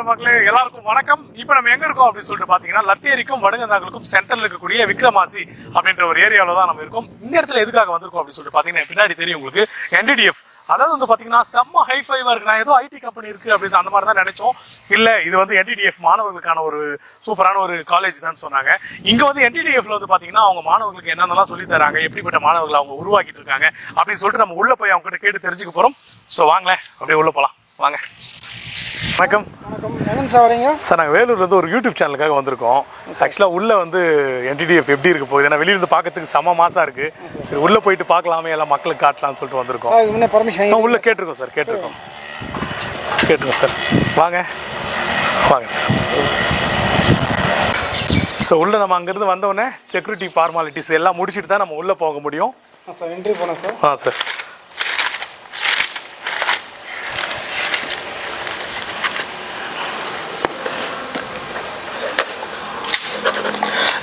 மக்களே எல்லாருக்கும் வணக்கம். இப்போ நம்ம எங்க இருக்கோம் அப்படின்னு சொல்லிட்டு பாத்தீங்கன்னா லத்தேரிக்கும் வடுகந்தாங்களுக்கும் சென்டர்ல இருக்கக்கூடிய விக்ரமாசி அப்படின்ற ஒரு ஏரியாவில தான் நம்ம இருக்கோம். இந்த இடத்துல எதுக்காக வந்திருக்கோம் அப்படின்னு சொல்லிட்டு பாத்தீங்கன்னா பின்னாடி தெரியும் உங்களுக்கு NDDF. அதாவது வந்து பாத்தீங்கன்னா செம்ம ஹைஃபைவா இருக்கு. நான் ஏதோ ஐடி கம்பெனி இருக்கு அப்படின்னு அந்த மாதிரி தான் நினைச்சோம். இல்ல இது வந்து NDDF மாணவர்களுக்கான ஒரு சூப்பரான ஒரு காலேஜ் தான் சொன்னாங்க. இங்க வந்து NDDFல வந்து பாத்தீங்கன்னா அவங்க மாணவர்களுக்கு என்னென்னலாம் சொல்லி தராங்க, எப்படிப்பட்ட மாணவர்கள் அவங்க உருவாக்கிட்டு இருக்காங்க அப்படின்னு சொல்லிட்டு நம்ம உள்ள போய் அவங்க கிட்ட கேட்டு தெரிஞ்சுக்க போறோம். ஸோ வாங்களேன் அப்படியே உள்ள போலாம் வாங்க. வணக்கம். வணக்கம். எங்கே சார் வரீங்க? சார் நாங்கள் வேலூர்லேருந்து ஒரு யூடியூப் சேனலுக்காக வந்திருக்கோம். ஆக்சுவலாக உள்ளே வந்து NDDF எப்படி இருக்க போகுது, ஏன்னா வெளியிருந்து பார்க்கறதுக்கு செம மாசா இருக்கு. சரி உள்ளே போயிட்டு பார்க்கலாமே, எல்லாம் மக்களுக்கு காட்டலாம்னு சொல்லிட்டு வந்திருக்கோம். சார் இது பர்மிஷன் உள்ளே கேட்டிருக்கோம் சார், கேட்டிருக்கோம் சார். வாங்க வாங்க சார். ஸோ உள்ளே நம்ம அங்கேருந்து வந்தோடனே செக்யூரிட்டி ஃபார்மாலிட்டிஸ் எல்லாம் முடிச்சுட்டு தான் நம்ம உள்ளே போக முடியும். சார் என்ட்ரி போனோம் சார். சார்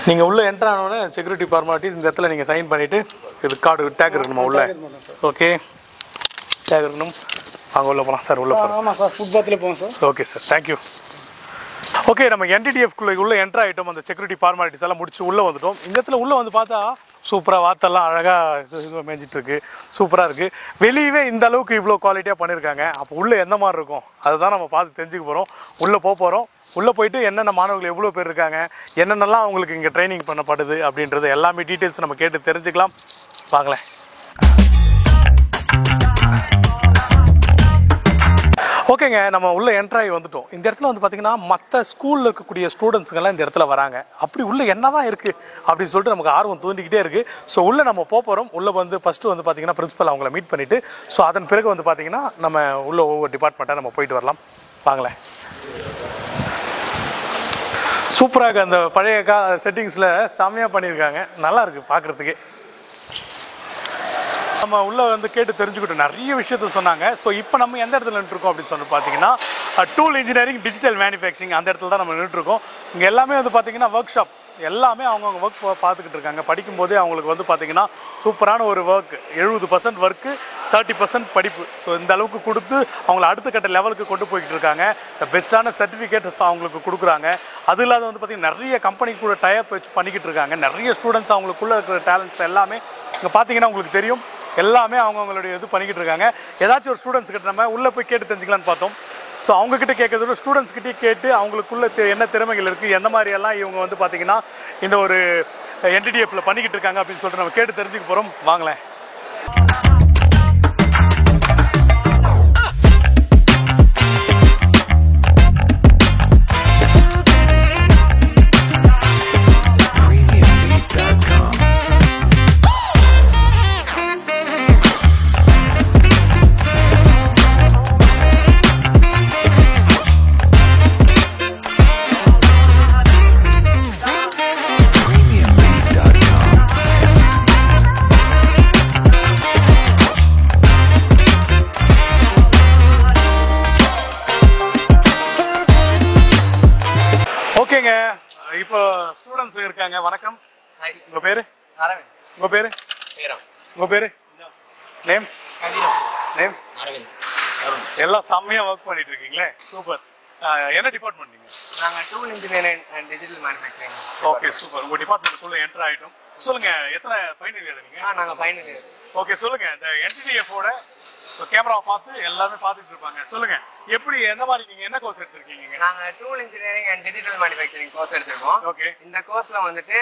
நீங்கள் உள்ளே என்ட்ரு ஆனோடனே செக்யூரிட்டி ஃபார்மாலிட்டிஸ் இந்த இடத்துல நீங்கள் சைன் பண்ணிவிட்டு இது கார்டு டேக் இருக்கணுமா உள்ளே? ஓகே, டேக் இருக்கணும். அங்கே உள்ளே போகலாம் சார். உள்ளே போகலாம். ஆமாம் சார், ஃபுட்பாத்தில் போவோம் sir. Okay sir, thank you. Okay, நம்ம NDDFக்குள்ளே உள்ளே என்ட்ரு ஆகிட்டோம். அந்த செக்யூரிட்டி ஃபார்மாலிட்டிஸ் எல்லாம் முடிச்சு உள்ளே வந்துட்டோம். இந்த இடத்துல உள்ளே வந்து பார்த்தா சூப்பராக வாத்தெல்லாம் அழகாக மேய்ஞ்சிட்டு இருக்கு. சூப்பராக இருக்குது. வெளியவே இந்த அளவுக்கு இவ்வளோ குவாலிட்டியாக பண்ணியிருக்காங்க. அப்போ உள்ளே எந்த மாதிரி இருக்கும் அதை தான் நம்ம பார்த்து தெரிஞ்சுக்க போகிறோம். உள்ளே போகிறோம். உள்ளே போயிட்டு என்னென்ன மாணவர்கள் எவ்வளோ பேர் இருக்காங்க, என்னென்னலாம் அவங்களுக்கு இங்கே ட்ரைனிங் பண்ணப்படுது அப்படின்றது எல்லாமே டீட்டெயில்ஸ் நம்ம கேட்டு தெரிஞ்சுக்கலாம். வாங்களேன். ஓகேங்க, நம்ம உள்ளே என்ட்ராகி வந்துட்டோம். இந்த இடத்துல வந்து பார்த்தீங்கன்னா மற்ற ஸ்கூலில் இருக்கக்கூடிய ஸ்டூடெண்ட்ஸுங்கெல்லாம் இந்த இடத்துல வராங்க. அப்படி உள்ளே என்ன தான் இருக்குது அப்படின்னு சொல்லிட்டு நமக்கு ஆர்வம் தூண்டிக்கிட்டே இருக்குது. ஸோ உள்ளே நம்ம போகிறோம். உள்ளே வந்து ஃபஸ்ட்டு வந்து பார்த்தீங்கன்னா பிரின்ஸிபல் அவங்கள மீட் பண்ணிவிட்டு ஸோ அதன் பிறகு வந்து பார்த்தீங்கன்னா நம்ம உள்ள ஒவ்வொரு டிபார்ட்மெண்ட்டாக நம்ம போயிட்டு வரலாம். வாங்களேன். சூப்பராக அந்த பழைய செட்டிங்ஸில் செம்மையாக பண்ணியிருக்காங்க. நல்லா இருக்குது பார்க்குறதுக்கே. நம்ம உள்ளே வந்து கேட்டு தெரிஞ்சுக்கிட்டோம், நிறைய விஷயத்த சொன்னாங்க. ஸோ இப்போ நம்ம எந்த இடத்துல நின்றுருக்கோம் அப்படின்னு சொல்லி பார்த்தீங்கன்னா டூல் இன்ஜினியரிங் டிஜிட்டல் மேனுஃபேக்சரிங் அந்த இடத்துல தான் நம்ம நின்றுருக்கோம். இங்கே எல்லாமே வந்து பார்த்தீங்கன்னா ஒர்க் ஷாப் எல்லாமே அவங்கவுங்க ஒர்க் பார்த்துக்கிட்டு இருக்காங்க. படிக்கும்போதே அவங்களுக்கு வந்து பார்த்தீங்கன்னா சூப்பரான ஒரு ஒர்க், 70% ஒர்க்கு 30% படிப்பு. ஸோ இந்த அளவுக்கு கொடுத்து அவங்கள அடுத்த கட்ட லெவலுக்கு கொண்டு போய்கிட்டு இருக்காங்க. பெஸ்ட்டான சர்டிஃபிகேட்ஸ் அவங்களுக்கு கொடுக்குறாங்க. அது இல்லாத வந்து பார்த்திங்கன்னா நிறைய கம்பெனி கூட டைப் வச்சு பண்ணிக்கிட்டு இருக்காங்க. நிறைய ஸ்டூடெண்ட்ஸ் அவங்களுக்குள்ளே இருக்கிற டேலண்ட்ஸ் எல்லாமே இங்கே பார்த்தீங்கன்னா உங்களுக்கு தெரியும். எல்லாமே அவங்களுடைய இது பண்ணிக்கிட்டு இருக்காங்க. ஏதாச்சும் ஒரு ஸ்டூடெண்ட்ஸ் கிட்ட நம்ம உள்ளே போய் கேட்டு தெரிஞ்சுக்கலான்னு பார்த்தோம். ஸோ அவங்கக்கிட்ட கேட்கறதோட ஸ்டூடெண்ட்ஸ்கிட்டே கேட்டு அவங்களுக்குள்ள என்ன திறமைகள் இருக்குது, எந்த மாதிரியெல்லாம் இவங்க வந்து பார்த்திங்கன்னா இந்த ஒரு NDDFல பண்ணிக்கிட்டு இருக்காங்க அப்படின்னு சொல்லிட்டு நம்ம கேட்டு தெரிஞ்சுக்க போகிறோம். வாங்களேன். ஓகேங்க, இப்போ ஸ்டூடெண்ட்ஸ் இருக்காங்க. வணக்கம். உங்க பேரு? அரவிந்த். உங்க பேரு? உங்க பேரு? நேம்? நேம்? அரவிந்த். எல்லாம் செம்மையா ஒர்க் பண்ணிட்டு இருக்கீங்களே, சூப்பர். என்ன டிபார்ட்மெண்ட் நீங்க? நாங்க tool engineering and digital manufacturing. Okay, super. உங்க டிபார்ட்மெண்ட்டுக்குள்ள என்டர் ஆயிட்டோம். சொல்லுங்க, எத்தனை ஃபைனல் இயர் நீங்க? நாங்க ஃபைனல் இயர். ஓகே, சொல்லுங்க. இந்த NDDFோட கேமராவை பார்த்து எல்லாமே பார்த்துட்டு இருப்பாங்க. சொல்லுங்க, எப்படி எந்த மாதிரி நீங்க என்ன கோர்ஸ் எடுத்திருக்கீங்க? நாங்க tool engineering and digital manufacturing course எடுத்திருக்கோம். ஓகே. இந்த கோர்ஸ்ல வந்துட்டு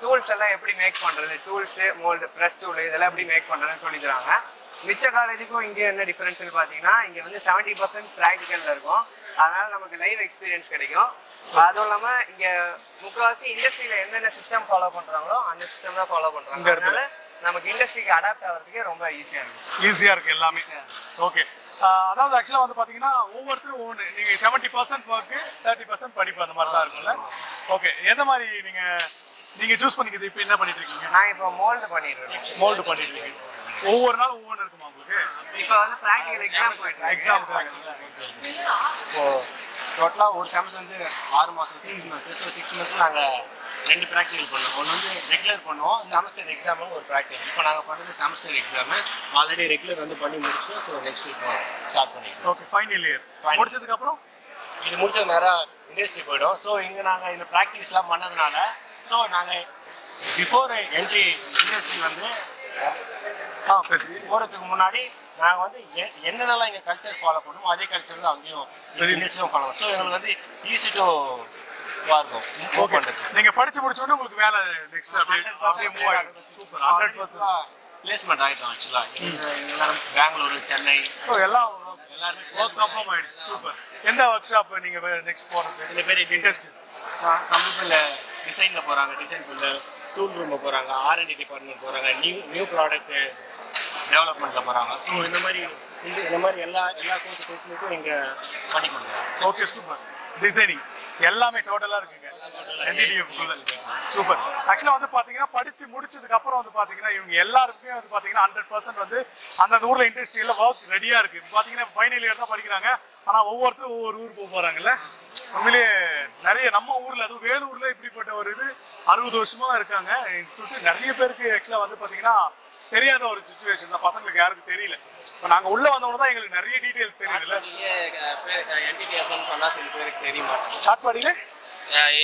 டூல்ஸ் எல்லாம் எப்படி மேக் பண்றது, டூல்ஸ், மோல்டு, பிரஸ் டூல் இதெல்லாம் எப்படி மேக் பண்றதுன்னு சொல்லி தராங்க. மிச்ச காலேஜுக்கும் இங்கே என்ன டிஃபரன்ஸ்னு பார்த்தீங்கன்னா இங்கே வந்து 70% ப்ராக்டிக்கலில் இருக்கும். அதனால நமக்கு லைவ் எக்ஸ்பீரியன்ஸ் கிடைக்கும். அதுவும் இல்லாமல் இங்கே முக்கால்வாசி இண்டஸ்ட்ரியில் என்னென்ன சிஸ்டம் ஃபாலோ பண்ணுறாங்களோ அந்த சிஸ்டம் தான் ஃபாலோ பண்ணுறாங்க. அதனால நமக்கு இண்டஸ்ட்ரிக்கு அடாப்ட் ஆகிறதுக்கே ரொம்ப ஈஸியாக இருக்குது. ஈஸியாக இருக்குது எல்லாமே. ஓகே, அதாவது ஆக்சுவலாக வந்து பார்த்தீங்கன்னா ஒவ்வொருத்தரும் ஒன்று, நீங்கள் 70% ஒர்க்கு 30% படிப்பு அந்த மாதிரி தான் இருக்கும்ல? ஓகே, எந்த மாதிரி நீங்கள் சூஸ் பண்ணிக்கிறது? இப்போ என்ன பண்ணிட்டு இருக்கீங்க? நான் இப்போ மோல்டு பண்ணிட்டு இருக்கேன். மோல்டு பண்ணிட்டு இருக்கீங்க. ஒவ்வொரு நாள் ஒவ்வொன்று இருக்குமா உங்களுக்கு? இப்போ வந்து ப்ராக்டிக்கல் எக்ஸாம் போயிட்டு எக்ஸாம் டோட்டலாக ஒரு செமஸ்டர் வந்து 6 மாதம் 6 மந்த்ஸ். ஸோ 6 மந்த்ஸ் நாங்கள் 2 ப்ராக்டிகல் பண்ணோம். ஒன்று வந்து ரெகுலர் பண்ணுவோம், செமஸ்டர் எக்ஸாமும் ஒரு ப்ராக்டிகல். இப்போ நாங்கள் பண்ணுறது செமஸ்டர் எக்ஸாமு. ஆல்ரெடி ரெகுலர் வந்து பண்ணி முடிச்சிட்டோம். ஸோ நெக்ஸ்ட் இப்போ ஸ்டார்ட் பண்ணிடுவோம். ஓகே, ஃபைனல் இயர் முடிச்சதுக்கப்புறம் இது முடிச்ச நேரம் இண்டஸ்ட்ரி போயிடும். ஸோ இங்கே நாங்கள் இந்த ப்ராக்டிஸ்லாம் பண்ணதுனால ஸோ நாங்கள் பிஃபோர் என்ட்ரி இண்டஸ்ட்ரி வந்து போகிறதுக்கு முன்னாடி நாங்கள் வந்து என்னென்னலாம் எங்கள் கல்ச்சர் ஃபாலோ பண்ணுவோம் அதே கல்ச்சர் தான் அங்கேயும் இண்டஸ்ட்ரியும் ஃபாலோ பண்ணுவோம். ஸோ எங்களுக்கு வந்து ஈஸி டு இருக்கும் மூவ் பண்ணுறது. நீங்கள் படிச்சு முடிச்சோடனே உங்களுக்கு வேலை நெக்ஸ்ட் அப்படியே மூவ் ஆகிடும். சூப்பர் 100% பிளேஸ்மெண்ட் ஆகிட்டோம். ஆக்சுவலாக பெங்களூரு, சென்னை எல்லாம் எல்லாருமே ஒர்க் கன்ஃபார்ம் ஆயிடுச்சு. சூப்பர். எந்த ஒர்க் ஷாப் நீங்கள் நெக்ஸ்ட் போகிறது? சில பேர் இன்ட்ரெஸ்ட் சமீபத்தில் டிசைனில் போகிறாங்க, டிசைன் ஃபீல்டில் டூல் ரூமில் போகிறாங்க, R&D டிபார்ட்மெண்ட் போகிறாங்க, நியூ ப்ராடக்ட் டெவலப்மெண்ட்டில் போகிறாங்க. ஸோ இந்த மாதிரி எல்லா கோர்ஸ் ஃபெசிலிட்டியும் இங்கே பண்ணி கொடுக்குறாங்க. Okay super. டிசைனிங் எல்லாமே டோட்டலாக இருக்குங்க NTTF. சூப்பர். ஆக்சுவலாக வந்து பார்த்தீங்கன்னா படிச்சு முடிச்சதுக்கு அப்புறம் வந்து பார்த்தீங்கன்னா இவங்க எல்லாருக்குமே வந்து பார்த்தீங்கன்னா 100% வந்து அந்தந்த ஊரில் இண்டஸ்ட்ரியில் ஒர்க் ரெடியாக இருக்குது. இப்போ பார்த்தீங்கன்னா ஃபைனல் இயர் தான் படிக்கிறாங்க. ஆனால் ஒவ்வொருத்தரும் ஒவ்வொரு ஊர் போக போகிறாங்கல்ல. உண்மையிலேயே நிறைய நம்ம ஊரில் அதுவும் வேலூரில் இப்படிப்பட்ட ஒரு இது 60 வருஷமா இருக்காங்க. சுற்றி நிறைய பேருக்கு ஆக்சுவலாக வந்து பார்த்தீங்கன்னா தெரியாத ஒரு சுச்சுவேஷன் தான். பசங்களுக்கு யாருக்கும் தெரியல. இப்போ நாங்கள் உள்ளே வந்தவங்க தான் எங்களுக்கு நிறைய டீட்டெயில்ஸ் தெரியுதுல்ல. NTTFன்னு சொன்னா சில பேருக்கு தெரிய மாட்டேங்குது. காட்பாடியில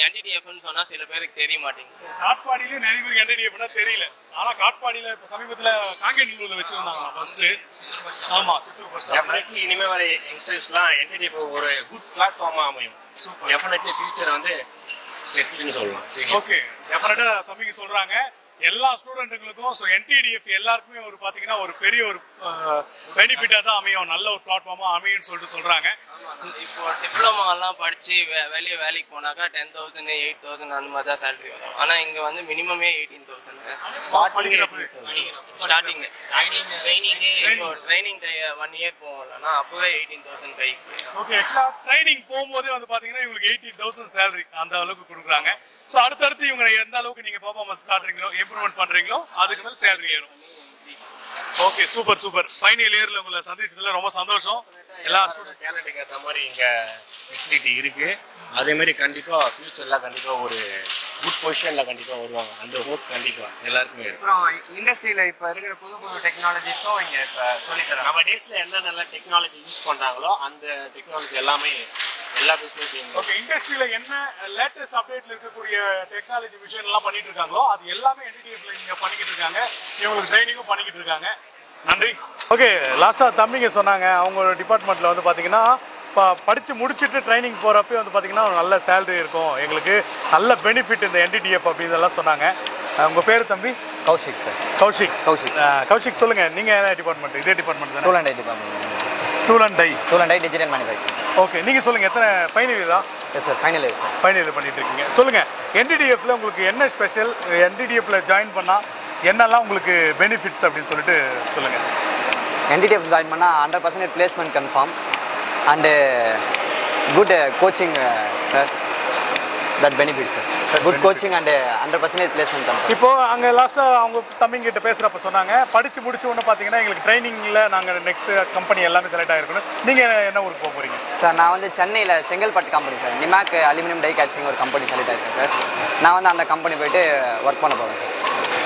NTTFன்னு சொன்னா சில பேருக்கு தெரிய மாட்டேங்குது. காட்பாடியில நிறைய பேருக்கு NTTFன்னா தெரியல. ஆனா காட்பாடியில இப்போ சமீபத்தில் காங்கேயன்ல வச்சிருந்தாங்க ஃபர்ஸ்ட். ஆமா, டெஃபினெட்லி இனிமேல் வர யங்ஸ்டர்ஸ்லாம் NTTF ஒரு குட் பிளாட்ஃபார்மாக அமையும். டெஃபினெட்லி ஃபியூச்சர் வந்து செட்டில்னு சொல்லலாம். ஓகே, டெஃபினட்டா தம்பிக்கு சொல்றாங்க எல்லா ஸ்டூடெண்ட்டுங்களுக்கும். ஸோ NTTF எல்லாருக்குமே ஒரு பார்த்தீங்கன்னா ஒரு பெரிய ஒரு பெனிஃபிட்டாக தான் அமையும், நல்ல ஒரு பிளாட்ஃபார்மாக அமையும்னு சொல்லிட்டு சொல்கிறாங்க. இப்போ டிப்ளமாலாம் படிச்சு வெளியே வேலைக்கு போனாக்கா 10,000 8,000 அந்த மாதிரி தான் சேலரி வரும். ஆனால் இங்கே வந்து மினிமமே 18,000 ஸ்டார்டிங். இப்போ ட்ரைனிங் 1 இயர் போகலன்னா அப்போவே 18,000 கைக்கு. ஓகே, ஆக்சுவலாக ட்ரைனிங் போகும்போதே வந்து பார்த்தீங்கன்னா இவங்களுக்கு 18,000 சேலரி அந்த அளவுக்கு கொடுக்குறாங்க. ஸோ அடுத்தடுத்து இவங்க எந்த அளவுக்கு நீங்கள் பர்ஃபார்மன்ஸ் காட்டுறீங்களோ இம்ப்ரூவ்மெண்ட் பண்ணுறீங்களோ அதுக்கு மேலே சேலரி ஏறும். Okay, super super. ஃபைனல் இயரில் உங்களை சந்திச்சதுல ரொம்ப சந்தோஷம். எல்லா ஸ்டூடெண்ட் டேலண்ட்டுக்கு ஏற்ற மாதிரி இங்கே ஃபெசிலிட்டி இருக்குது. அதேமாரி கண்டிப்பாக ஃபியூச்சரில் கண்டிப்பாக ஒரு குட் பொசிஷனில் கண்டிப்பாக வருவாங்க. அந்த ஹோப் கண்டிப்பாக எல்லாருக்குமே இருக்கும். அப்புறம் இண்டஸ்ட்ரியில் இப்போ இருக்கிற புது டெக்னாலஜிஸும் இங்கே இப்போ சொல்லித்தராங்க. நம்ம டேஸில் என்னென்ன டெக்னாலஜி யூஸ் பண்ணுறாங்களோ அந்த டெக்னாலஜி எல்லாமே எல்லா பிஸ்னஸையும். ஓகே, இண்டஸ்ட்ரியில் என்ன லேட்டஸ்ட் அப்டேட்ல இருக்கக்கூடிய டெக்னாலஜி விஷயம் எல்லாம் பண்ணிட்டு இருக்காங்களோ அது எல்லாமே NTTFல இங்கே பண்ணிக்கிட்டு இருக்காங்க. இவங்களுக்கு ட்ரைனிங்கும் பண்ணிக்கிட்டு இருக்காங்க. நன்றி. ஓகே, லாஸ்ட்டாக தம்பிங்க சொன்னாங்க அவங்க டிபார்ட்மெண்ட்டில் வந்து பார்த்தீங்கன்னா இப்போ படித்து முடிச்சுட்டு ட்ரைனிங் போகிறப்ப வந்து பார்த்தீங்கன்னா நல்ல சேலரி இருக்கும், எங்களுக்கு நல்ல பெனிஃபிட் இந்த NTTF அப்படின்றதெல்லாம் சொன்னாங்க. உங்கள் பேர் தம்பி? கௌஷிக் சார். கௌஷிக். கௌஷிக். கௌஷிக் சொல்லுங்கள், நீங்கள் என்ன டிபார்ட்மெண்ட்? இதே டிபார்ட்மெண்ட் தான். Tool and die department. Tool and die. Tool and die digital manufacturing. Okay, நீங்கள் சொல்லுங்கள் எத்தனை ஃபைனல் இயர் தான்? Yes sir, final year sir. Final year பண்ணிட்டு இருக்கீங்க. சொல்லுங்கள், NTTFல உங்களுக்கு என்ன ஸ்பெஷல்? NTTFல ஜாயின் பண்ணால் என்னெல்லாம் உங்களுக்கு பெனிஃபிட்ஸ் அப்படின்னு சொல்லிட்டு சொல்லுங்கள். NTTF ஜாயின் பண்ணால் 100% placement confirm and good coaching sir. That benefit sir. Good coaching and 100% placement confirm. இப்போ அங்கே லாஸ்ட்டாக அவங்க தம்பிங்கிட்ட பேசுகிறப்ப சொன்னாங்க படித்து முடிச்ச உடனே பார்த்தீங்கன்னா எங்களுக்கு ட்ரைனிங்கில் நாங்கள் நெக்ஸ்ட் கம்பெனி எல்லாமே செலக்ட் ஆகிருக்கணும். நீங்கள் என்ன ஊருக்கு போக போகிறீங்க? சார் நான் வந்து சென்னையில் செங்கல்பட்டு கம்பெனி சார், நிமாக் அலுமினியம் டை கேட்சிங் ஒரு கம்பெனி செலக்ட் ஆகிருக்கேன் சார். நான் வந்து அந்த கம்பெனி போயிட்டு ஒர்க் பண்ண போகிறேன் சார்.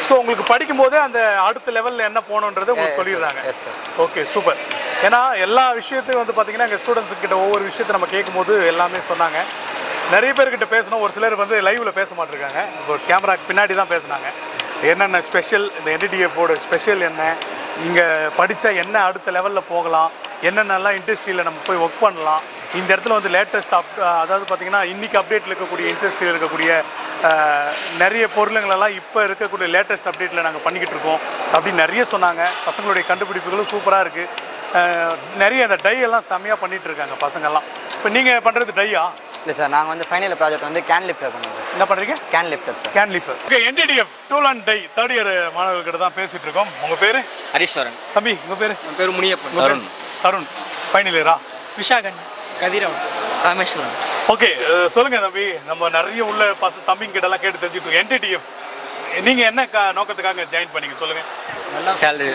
ஸோ உங்களுக்கு படிக்கும்போதே அந்த அடுத்த லெவலில் என்ன போகணுன்றது உங்களுக்கு சொல்லிடுறாங்க. Yes sir. Okay, super. ஏன்னா எல்லா விஷயத்தையும் வந்து பார்த்தீங்கன்னா எங்கள் ஸ்டூடெண்ட்ஸ் கிட்ட ஒவ்வொரு விஷயத்தை நம்ம கேட்கும்போது எல்லாமே சொன்னாங்க. நிறைய பேர்கிட்ட பேசணும், ஒரு சிலர் வந்து லைவில் பேச மாட்டிருக்காங்க, இப்போ கேமராக்கு பின்னாடி தான் பேசுனாங்க. என்னென்ன ஸ்பெஷல், இந்த NTTFோட ஸ்பெஷல் என்ன, இங்கே படித்தா என்ன அடுத்த லெவலில் போகலாம், என்னென்னலாம் இண்டஸ்ட்ரியில் நம்ம போய் ஒர்க் பண்ணலாம், இந்த இடத்துல வந்து லேட்டஸ்ட் அதாவது பார்த்திங்கன்னா இன்றைக்கி அப்டேட்டில் இருக்கக்கூடிய இண்டஸ்ட்ரியில் இருக்கக்கூடிய நிறைய பொருளுங்களெல்லாம் இப்போ இருக்கக்கூடிய லேட்டஸ்ட் அப்டேட்டில் நாங்கள் பண்ணிக்கிட்டு இருக்கோம் அப்படின்னு நிறைய சொன்னாங்க. பசங்களுடைய கண்டுபிடிப்புகளும் சூப்பராக இருக்குது. நிறைய அந்த டை எல்லாம் செம்மையாக பண்ணிகிட்டு இருக்காங்க பசங்கள்லாம். இப்போ நீங்கள் பண்ணுறது டையா? இல்லை சார், நாங்கள் வந்து ஃபைனல் ப்ராஜெக்ட் வந்து கேன் லிஃப்டர் பண்ணுவோம் சார். என்ன பண்ணுறீங்க? Can lifter sir. Can lifter. Okay, NTTF tool and die third year மாணவர்கிட்ட தான் பேசிகிட்டு இருக்கோம். உங்கள் பேர்? ஹரீஸ்வரன். தம்பி உங்கள் பேர்? என் பேர் முனியப்பன். தருண். தருண் ஃபைனல் இயரா? விஷாகன். கதிரவன். காமேஸ்வரன். ஓகே, சொல்லுங்கள் தம்பி. நம்ம நிறைய உள்ள தம்பிங்கிட்டலாம் கேட்டு தெரிஞ்சுக்கிட்டோம். NTTF நீங்கள் என்ன நோக்கத்துக்காக ஜாயின் பண்ணீங்க சொல்லுங்கள். நல்லா சேலரி.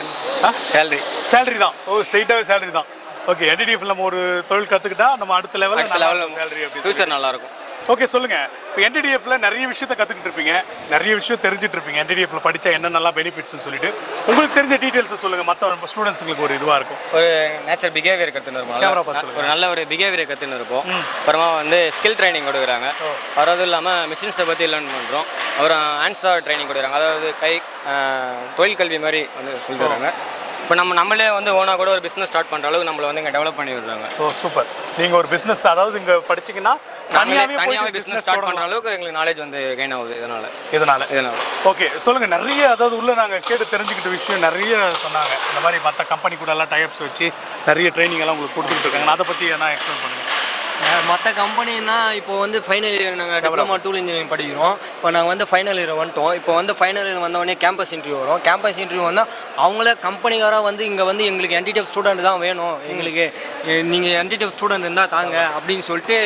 சேலரி சேலரி தான். ஓ, ஸ்ட்ரெயிட்டாகவே சேலரி தான். ஓகே, NTTF நம்ம ஒரு தொழில் கற்றுக்கிட்டா நம்ம அடுத்த லெவலில் சேலரி அப்படி ஃபியூச்சர் நல்லாயிருக்கும். ஓகே சொல்லுங்க. இப்போ NTDFல நிறைய விஷயத்தை கற்றுக்கிட்டு இருப்பீங்க, நிறைய விஷயம் தெரிஞ்சுட்டு இருப்பீங்க. NTDFல படித்தா என்னென்னலாம் பெனிஃபிட்ஸ்னு சொல்லிட்டு உங்களுக்கு தெரிஞ்ச டீட்டெயில்ஸை சொல்லுங்கள். மற்ற ஸ்டூடெண்ட்ஸுங்களுக்கு ஒரு இதுவாக இருக்கும். ஒரு நேச்சர் பிஹேவியர் கற்றுன்னு இருப்போம், ஒரு நல்ல ஒரு பிஹேவியர் கற்றுன்னு இருப்போம். அப்புறமா வந்து ஸ்கில் ட்ரைனிங் கொடுக்குறாங்க. அதுவும் இல்லாமல் மிஷின்ஸை பற்றி லேர்ன் பண்ணுறோம். அப்புறம் ஹேண்ட்ஸாக ட்ரைனிங் கொடுக்குறாங்க, அதாவது தொழில் கல்வி மாதிரி வந்து கொடுக்குறாங்க. இப்போ நம்மளே வந்து ஓனாக கூட ஒரு பிஸ்னஸ் ஸ்டார்ட் பண்ணுற அளவுக்கு நம்மளை வந்து இங்கே டெவலப் பண்ணி விடுறாங்க. ஓ சூப்பர். நீங்கள் ஒரு பிஸ்னஸ், அதாவது இங்கே படிச்சிங்கன்னா தனியாகவே பிஸ்னஸ் ஸ்டார்ட் பண்ணுற அளவுக்கு எங்களுக்கு நாலேஜ் வந்து கெயின் ஆகுது இதனால். ஓகே சொல்லுங்கள். நிறைய அதாவது உள்ள நாங்கள் கேட்டு தெரிஞ்சுக்கிட்ட விஷயம் நிறைய சொன்னாங்க. இந்த மாதிரி மற்ற கம்பெனி கூட எல்லாம் டைப்ஸ் வச்சு நிறைய ட்ரைனிங் எல்லாம் உங்களுக்கு கொடுத்துட்டு இருக்காங்க. அதை பற்றி என்ன எக்ஸ்பிளைன் பண்ணுங்கள். மற்ற கம்பெனின்னா இப்போ வந்து ஃபைனல் இயர் நாங்கள் டிப்ளமா டூல் இன்ஜினியரிங் படிக்கிறோம். இப்போ நாங்கள் வந்து ஃபைனல் இயர் வந்துட்டோம். இப்போ வந்து ஃபைனல் இயர் வந்தவொடனே கேம்பஸ் இன்டர்வியூ வரும். கேம்பஸ் இன்டர்வியூ வந்தால் அவங்களே கம்பெனிக்காராக வந்து இங்கே வந்து எங்களுக்கு NTDF ஸ்டூடெண்ட் தான் வேணும், எங்களுக்கு நீங்கள் NTDF ஸ்டூடெண்ட் இருந்தால் தாங்க அப்படின்னு சொல்லிட்டு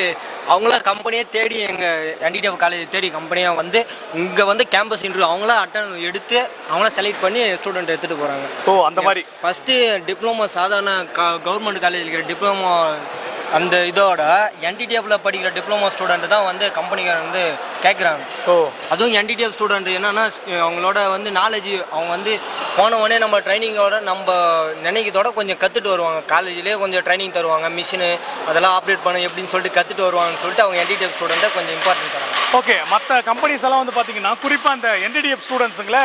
அவங்கள கம்பெனியே தேடி எங்கள் NTDF காலேஜ் தேடி கம்பெனியாக வந்து இங்கே வந்து கேம்பஸ் இன்டர்வியூ அவங்கள அட்டன் எடுத்து அவங்கள செலக்ட் பண்ணி ஸ்டூடெண்ட் எடுத்துகிட்டு போகிறாங்க. ஓ அந்த மாதிரி. ஃபஸ்ட்டு டிப்ளமோ சாதாரண கவர்மெண்ட் காலேஜில் இருக்கிற டிப்ளமோ அந்த இதோட NTDFல படிக்கிற டிப்ளமோ ஸ்டூடெண்ட் தான் வந்து கம்பெனிக்கார வந்து கேட்குறாங்க. ஓ அதுவும் NTDF ஸ்டூடெண்ட் என்னன்னா அவங்களோட வந்து நாலேஜ் அவங்க வந்து போனவொடனே நம்ம ட்ரைனிங்கோட நம்ம நினைக்கிறதோட கொஞ்சம் கற்றுட்டு வருவாங்க. காலேஜ்லேயே கொஞ்சம் ட்ரைனிங் தருவாங்க, மிஷினு அதெல்லாம் ஆப்ரேட் பண்ண எப்படின்னு சொல்லிட்டு கற்றுட்டு வருவாங்கன்னு சொல்லிட்டு அவங்க NTDF ஸ்டூடெண்ட்டை கொஞ்சம் இம்பார்ட்டன்ட் தராங்க. ஓகே. மற்ற கம்பெனிஸ் எல்லாம் வந்து பார்த்தீங்கன்னா குறிப்பாக அந்த NTDF ஸ்டூடெண்ட்ஸுங்களை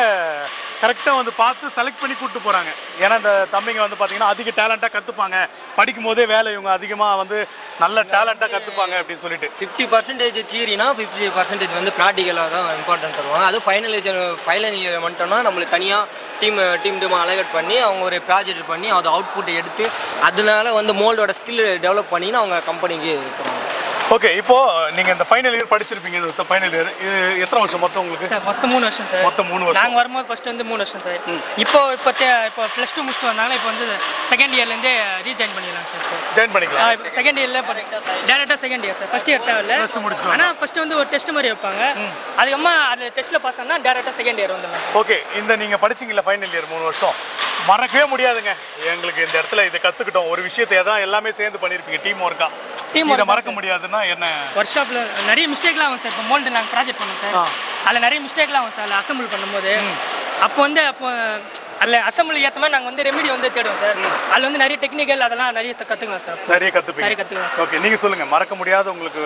கரெக்டாக வந்து பார்த்து செலக்ட் பண்ணி கூப்பிட்டு போகிறாங்க. ஏன்னா இந்த தம்பிங்க வந்து பார்த்தீங்கன்னா அதிக டேலண்ட்டாக கற்றுப்பாங்க, படிக்கும் போதே வேலை இவங்க அதிகமாக வந்து நல்ல டேலண்ட்டாக கற்றுப்பாங்க அப்படின்னு சொல்லிட்டு 50% தியரினா 50% வந்து ப்ராக்டிக்கலாக தான் இம்பார்ட்டன்ட் தருவாங்க. அது ஃபைனல் இயர் வந்துட்டோம்னா நம்மளுக்கு தனியாக டீம் அலகட் பண்ணி அவங்க ஒரு ப்ராஜெக்ட் பண்ணி அது அவுட்புட் எடுத்து அதனால வந்து மோல்டோட ஸ்கில் டெவலப் பண்ணி அவங்க கம்பெனிக்கு இருக்கிறாங்க. ஓகே. இப்போ நீங்க இந்த ஃபைனல் இயர் படிச்சிருப்பீங்க. இந்த ஃபைனல் இயர் எத்தனை வருஷம் மொத்தம் உங்களுக்கு? சார் மொத்தம் 3 வருஷம் சார். மொத்தம் 3 வருஷம். நாங்கள் வரும்போது ஃபர்ஸ்ட் வந்து 3 வருஷம் சார். இப்போ +2 முடிச்சுட்டு வந்தாங்க. இப்போ வந்து செகண்ட் இயர்லேருந்தே ரீஜாயின் பண்ணிடலாம் சார். ஜாயின் பண்ணிக்கலாம். செகண்ட் இயரில் டேரெக்டாக second year sir. First year தேவையில்ல. ஆனால் ஃபர்ஸ்ட் வந்து ஒரு டெஸ்ட் மாதிரி வைப்பாங்க. அதுக்கப்புறமா அந்த டெஸ்ட்டில் பாஸ் ஆனால் டேரெக்டாக செகண்ட் இயர் வந்துடலாம். ஓகே. இந்த நீங்கள் படிச்சிங்கல்ல ஃபைனல் இயர் 3 வருஷம், மறக்கவே முடியாதுங்க. எங்களுக்கு இந்த இடத்துல இதை கற்றுக்கிட்டோம். ஒரு விஷயத்தை எதாவது எல்லாமே சேர்ந்து பண்ணியிருப்பீங்க, டீம் ஒர்க்கா. இதை மறக்க முடியாதுன்னா என்ன? ஒர்க் ஷாப்பில் நிறைய மிஸ்டேக்லாம் ஆகும் சார். இப்போ மோல்டு நாங்கள் ப்ராஜெக்ட் பண்ணோம் சார். அதில் நிறைய மிஸ்டேக்லாம் ஆகும் சார். அதில் அசம்பிள் பண்ணும்போது அப்போ அதில் அசம்பிள் ஏற்ற மாதிரி நாங்கள் வந்து ரெமிடி வந்து தேடுவோம் சார். அதில் வந்து நிறைய டெக்னிக்கல் அதெல்லாம் நிறைய கற்றுக்கலாம் சார். நிறைய கற்றுக்கலாம். ஓகே. நீங்கள் சொல்லுங்கள். மறக்க முடியாத உங்களுக்கு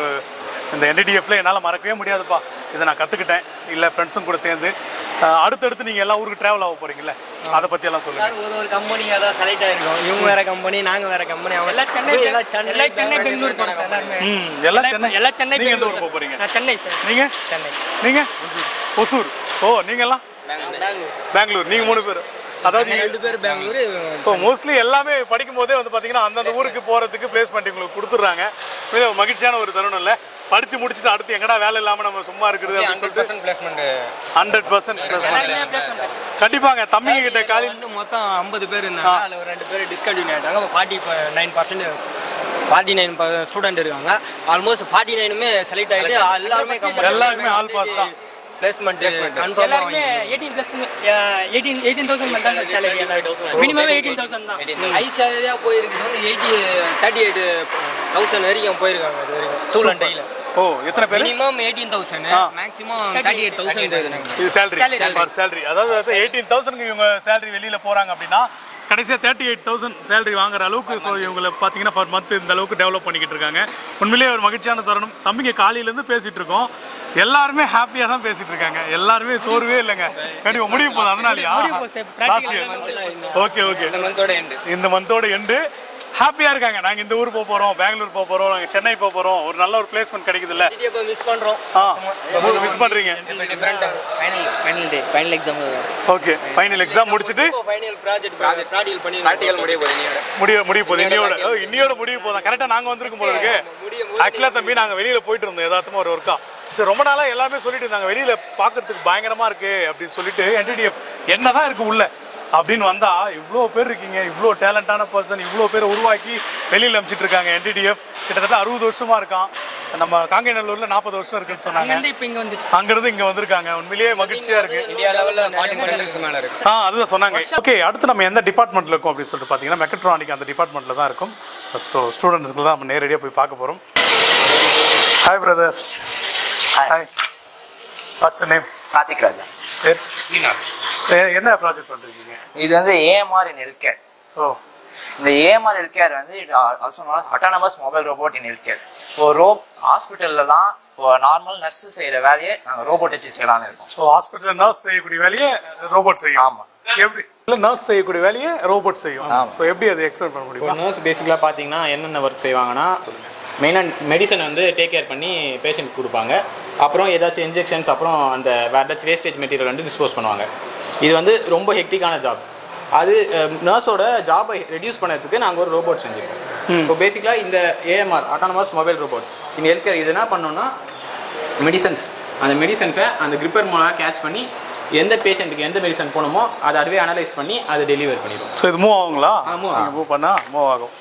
இந்த NTDFல என்னால் மறக்கவே முடியாதுப்பா, இதை நான் கற்றுக்கிட்டேன், இல்லை ஃப்ரெண்ட்ஸும் கூட சேர்ந்து அடுத்தடுத்து நீங்கள் எல்லா ஊருக்கு ட்ராவல் ஆக போகிறீங்களா, அதை பற்றியெல்லாம் சொல்லுங்கள். ஒரு கம்பெனியாக தான் செலக்ட் ஆகிருக்கோம். இவங்க வேறு கம்பெனி, நாங்கள் வேறு கம்பெனி. அவங்க எல்லாம் சென்னை பெங்களூர் போகிறோம் சார். எல்லாம் சென்னை பெங்களூர் போக போகிறீங்க. நான் சென்னை சார். நீங்கள் சென்னை. நீங்கள் ஒசூர். ஓ நீங்கள்லாம் பெங்களூர். நீங்கள் 3 பேர். அதாவது 2 பேர் பெங்களூர். இப்போ மோஸ்ட்லி எல்லாமே படிக்கும் போதே வந்து பார்த்தீங்கன்னா அந்தந்த ஊருக்கு போகிறதுக்கு பிளேஸ்மெண்ட் உங்களுக்கு கொடுத்துட்றாங்க. மகிழ்ச்சியான ஒரு தருணம் இல்லை? படிச்சு முடிச்சுட்டு அடுத்து எங்கடா வேலை இல்லாம நம்ம சும்மா இருக்குது அப்படின்னு சொல்லிட்டு 100% கண்டிப்பாங்க. தம்பிங்க கிட்ட காலையில் வந்து மொத்தம் 50 பேர் இருந்தாங்க. அதில் ஒரு 2 பேர் டிஸ்கண்டினியூ ஆகிட்டாங்க. 49% ஸ்டூடெண்ட் இருக்காங்க. ஆல்மோஸ்ட் 49மே செலக்ட் ஆகிட்டு எல்லாருமே ஆல் பாஸ் தான். பிளேஸ்மெண்ட் கன்ஃபார்ம் ஆகி 18,000 மட்டும் தான் சேலரி. மினிமம் 18,000 தான். ஹை சேலரியா போயிருக்கிறது 38,000 வரைக்கும் போயிருக்காங்க. இது வரைக்கும் டூல் அண்ட் டைல. ஓ எத்தனை பேர்? Minimum 18,000, maximum 38,000. இது சேலரி. அதாவது 18,000க்கு இவங்க சேலரி வெளியில போறாங்க அப்படின்னா கடைசியாக 38,000 சேலரி வாங்குற அளவுக்கு. ஸோ இவங்களை பார்த்தீங்கன்னா ஃபர் மந்த் இந்த அளவுக்கு டெவலப் பண்ணிக்கிட்டு இருக்காங்க. உண்மையிலேயே ஒரு மகிழ்ச்சியான தருணம். தம்பிங்க காலையிலேருந்து பேசிகிட்டு இருக்கோம், எல்லாருமே ஹாப்பியாக தான் பேசிகிட்டு இருக்காங்க. எல்லாருமே சோர்வே இல்லைங்க. கண்டிப்பாக முடிய போகுது. அதனாலயா? ஓகே. இந்த மந்தோட எண்டு ஹாப்பியாக இருக்காங்க. நாங்கள் இந்த ஊர் போக போகிறோம், பெங்களூர் போக போகிறோம், நாங்கள் சென்னை போக போகிறோம், ஒரு நல்ல ஒரு பிளேஸ்மெண்ட் கிடைக்குது இல்லை? மிஸ் பண்ணுறோம். மிஸ் பண்ணுறீங்க. Final exam. Okay. Final exam முடிச்சுட்டு ஃபைனல் ப்ராஜெக்ட் பண்ணி முடிய போகுது. இன்னையோட முடிய போதும். கரெக்டாக நாங்கள் வந்திருக்கும் போல இருக்கு. ஆக்சுவலாக தம்பி நாங்கள் வெளியில் போயிட்டு இருந்தோம் யதார்த்தமாக ஒரு ஒர்க்கா. சரி ரொம்ப நாளாக எல்லாமே சொல்லிட்டு இருந்தாங்க வெளியில் பார்க்கறதுக்கு பயங்கரமாக இருக்குது அப்படின்னு சொல்லிட்டு. NTDF என்ன தான் இருக்குது உள்ள அப்படின்னு வந்தால் இவ்வளோ பேர் இருக்கீங்க, இவ்வளோ டேலண்டான பர்சன், இவ்வளோ பேரை உருவாக்கி வெளியில் அனுப்பிச்சிட்டு இருக்காங்க. NTDF கிட்டத்தட்ட 60 வருஷமாக இருக்கான். நம்ம காங்கேநல்லூரில் 40 வருஷம் இருக்குன்னு சொன்னாங்க. அங்கிருந்து இங்கே வந்திருக்காங்க. உண்மையிலேயே மகிழ்ச்சியாக இருக்கு. இந்தியா லெவலில் 40 சென்டர்ஸ் மேலே இருக்கு. அதுதான் சொன்னாங்க. ஓகே. அடுத்து நம்ம எந்த டிபார்ட்மெண்ட்டில் இருக்கோம் அப்படின்னு சொல்லிட்டு பார்த்தீங்கன்னா மெக்கட்ரானிக் அந்த டிபார்ட்மெண்ட்டில் தான் இருக்கும். ஸோ ஸ்டூடெண்ட்ஸ்க்கு தான் நம்ம நேரடியாக போய் பார்க்க போகிறோம். Hi brother. Hi. What's the name? Karthik Raja. என்ன ப்ராஜெக்ட் பண்றீங்க? இது வந்து ஏஎம்ஆர் இன் ஹெல்த் கேர். ஓ. இந்த ஏஎம்ஆர் ஹெல்த் கேர் வந்து also autonomous mobile robot in health care. இப்போ ஹாஸ்பிட்டல்லாம் இப்போ நார்மல் நர்ஸ் செய்யற வேலையை நாங்கள் ரோபோட் வச்சு செய்யலாம்னு இருக்கோம். ஸோ ஹாஸ்பிட்டல் நர்ஸ் செய்யக்கூடிய வேலையை ரோபோட் செய்யும். ஆமாம். எப்படி இல்லை நர்ஸ் செய்யக்கூடிய வேலையை ரோபோட் செய்யும். ஸோ எப்படி அதை எக்ஸ்பிளைன் பண்ண முடியும்? நர்ஸ் பேசிக்கலாக பார்த்தீங்கன்னா என்னென்ன ஒர்க் செய்வாங்கன்னா மெயினாக மெடிசன் வந்து டேக் கேர் பண்ணி பேஷண்ட் கொடுப்பாங்க. அப்புறம் ஏதாச்சும் இன்ஜெக்ஷன்ஸ் அப்புறம் அந்த வேறு ஏதாச்சும் வேஸ்டேஜ் மெட்டீரியல் வந்து டிஸ்போஸ் பண்ணுவாங்க. இது வந்து ரொம்ப ஹெக்டிக்கான ஜாப். அது நர்ஸோட ஜாபை ரெடியூஸ் பண்ணதுக்கு நாங்கள் ஒரு ரோபோட் செஞ்சுருக்கோம். இப்போ பேசிக்கலாக இந்த ஏஎம்ஆர் அட்டானமஸ் மொபைல் ரோபோட் இந்த ஹெல்த் கேர் இது என்ன பண்ணோன்னா அந்த மெடிசன்ஸை அந்த கிரிப்பர் மூலம் கேட்ச் பண்ணி எந்த பேஷண்ட்டுக்கு எந்த மெடிசன் போகணுமோ அதை அதுவே அனலைஸ் பண்ணி அதை டெலிவர் பண்ணிடும். ஸோ இது மூவ் ஆகுங்களா? மூவ் பண்ணால் மூவ் ஆகும்.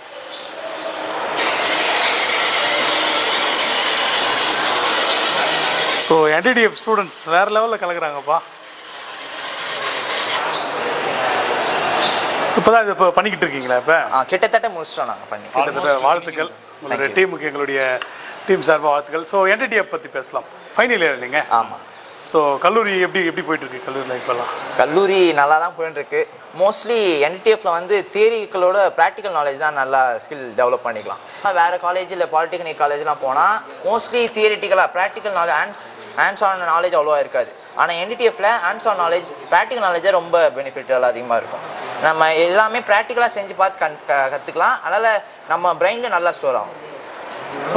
ஸோ என்டிடிஎஃப் ஸ்டூடெண்ட்ஸ் வேறு லெவலில் கலக்குறாங்கப்பா. இப்போ தான் இது பண்ணிக்கிட்டு இருக்கீங்களா? இப்போ கிட்டத்தட்ட முடிச்சிட்டோம் நாங்கள் பண்ணி. கிட்டத்தட்ட வாழ்த்துக்கள் உங்களுடைய டீமுக்கு, எங்களுடைய டீம் சார்பாக வாழ்த்துக்கள். ஸோ என்டிடிஎஃப் பற்றி பேசலாம். ஃபைனல் இயர் நீங்கள்? ஆமாம். ஸோ கல்லூரி எப்படி போயிட்டு இருக்கு? கல்லூரியில் இப்போல்லாம் கல்லூரி நல்லா தான் போயிட்டு இருக்கு. மோஸ்ட்லி என்டிஎஃப்ல வந்து தியரிகளோட ப்ராக்டிக்கல் நாலேஜ் தான் நல்லா ஸ்கில் டெவலப் பண்ணிக்கலாம். வேறு காலேஜ் இல்லை பாலிடெக்னிக் காலேஜ்லாம் போனால் மோஸ்ட்லி தியரிட்டிக்கலாக practical knowledge hands on knowledge அவ்வளோவா இருக்காது. ஆனால் என்டிடிஎஃப்ல ஹேண்ட்ஸ் ஆன் நாலேஜ் ப்ராக்டிக்கல் நாலேஜே ரொம்ப பெனிஃபிட் அதிகமாக இருக்கும். நம்ம எல்லாமே ப்ராக்டிக்கலாக செஞ்சு பார்த்து கற்றுக்கலாம். அதனால் நம்ம பிரெயினில் நல்லா ஸ்டோர் ஆகும்.